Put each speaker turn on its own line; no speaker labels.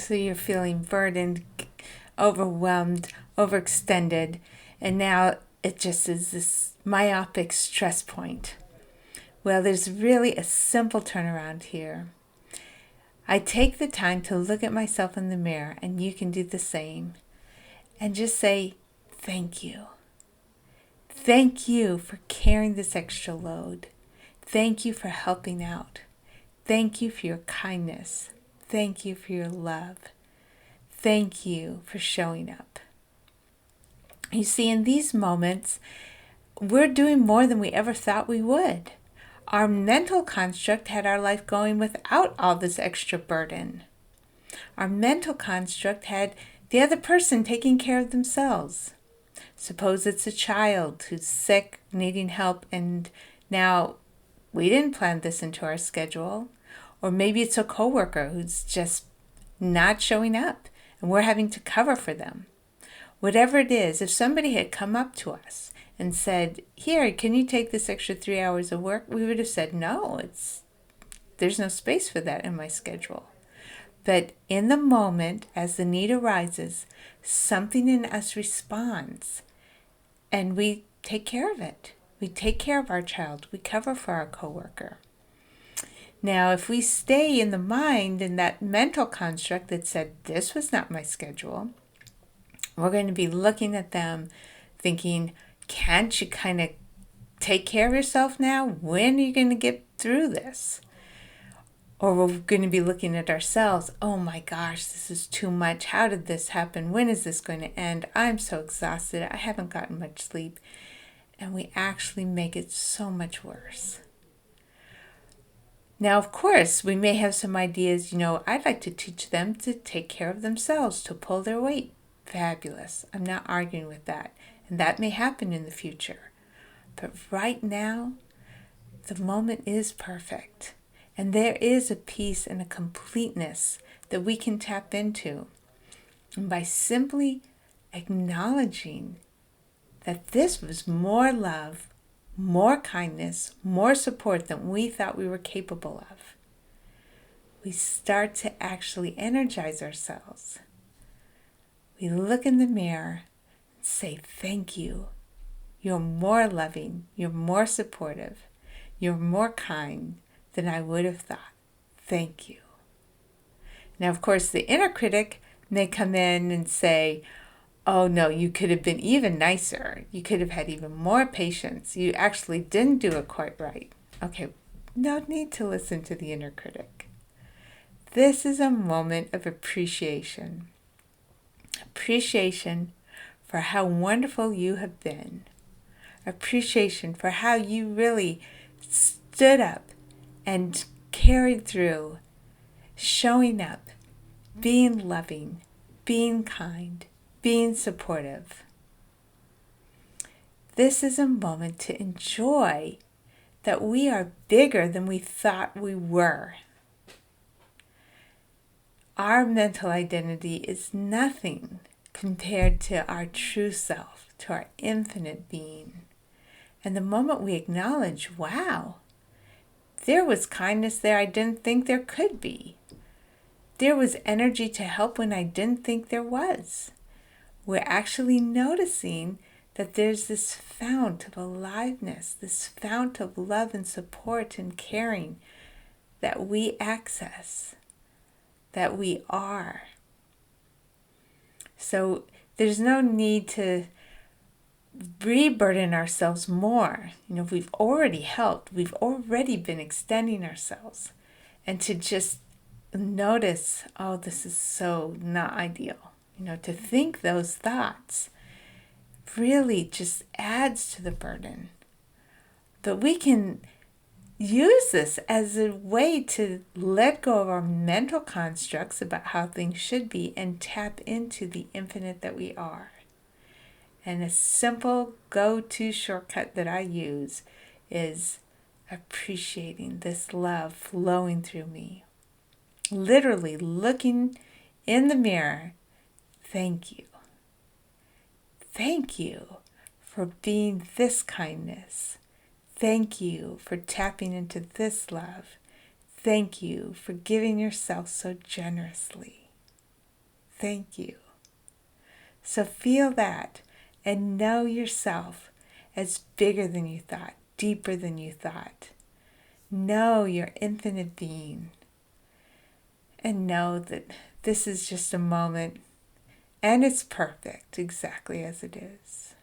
So you're feeling burdened, overwhelmed, overextended, and now it just is this myopic stress point. Well, there's really a simple turnaround here. I take the time to look at myself in the mirror, and you can do the same, and just say, thank you. Thank you for carrying this extra load. Thank you for helping out. Thank you for your kindness. Thank you for your love. Thank you for showing up. You see, in these moments, we're doing more than we ever thought we would. Our mental construct had our life going without all this extra burden. Our mental construct had the other person taking care of themselves. Suppose it's a child who's sick, needing help, and now we didn't plan this into our schedule. Or maybe it's a coworker who's just not showing up, and we're having to cover for them. Whatever it is, if somebody had come up to us and said, here, can you take this extra 3 hours of work? We would have said, no, there's no space for that in my schedule. But in the moment, as the need arises, something in us responds, and we take care of it. We take care of our child. We cover for our coworker. Now, if we stay in the mind in that mental construct that said, this was not my schedule, we're going to be looking at them thinking, can't you kind of take care of yourself now? When are you going to get through this? Or we're going to be looking at ourselves, oh my gosh, this is too much. How did this happen? When is this going to end? I'm so exhausted. I haven't gotten much sleep. And we actually make it so much worse. Now, of course, we may have some ideas, I'd like to teach them to take care of themselves, to pull their weight. Fabulous. I'm not arguing with that. And that may happen in the future. But right now, the moment is perfect. And there is a peace and a completeness that we can tap into. And by simply acknowledging that this was more love, more kindness, more support than we thought we were capable of, we start to actually energize ourselves. We look in the mirror and say, thank you. You're more loving. You're more supportive. You're more kind than I would have thought. Thank you. Now, of course, the inner critic may come in and say, oh no, you could have been even nicer. You could have had even more patience. You actually didn't do it quite right. Okay, no need to listen to the inner critic. This is a moment of appreciation. Appreciation for how wonderful you have been. Appreciation for how you really stood up and carried through, showing up, being loving, being kind, being supportive. This is a moment to enjoy that we are bigger than we thought we were. Our mental identity is nothing compared to our true self, to our infinite being. And the moment we acknowledge, wow, there was kindness there I didn't think there could be. There was energy to help when I didn't think there was. We're actually noticing that there's this fount of aliveness, this fount of love and support and caring that we access, that we are. So there's no need to reburden ourselves more. We've already helped. We've already been extending ourselves. And to just notice, oh, this is so not ideal. To think those thoughts really just adds to the burden. But we can use this as a way to let go of our mental constructs about how things should be and tap into the infinite that we are. And a simple go-to shortcut that I use is appreciating this love flowing through me. Literally looking in the mirror, thank you. Thank you for being this kindness. Thank you for tapping into this love. Thank you for giving yourself so generously. thank you. So feel that and know yourself as bigger than you thought, deeper than you thought. Know your infinite being and know that this is just a moment and it's perfect exactly as it is.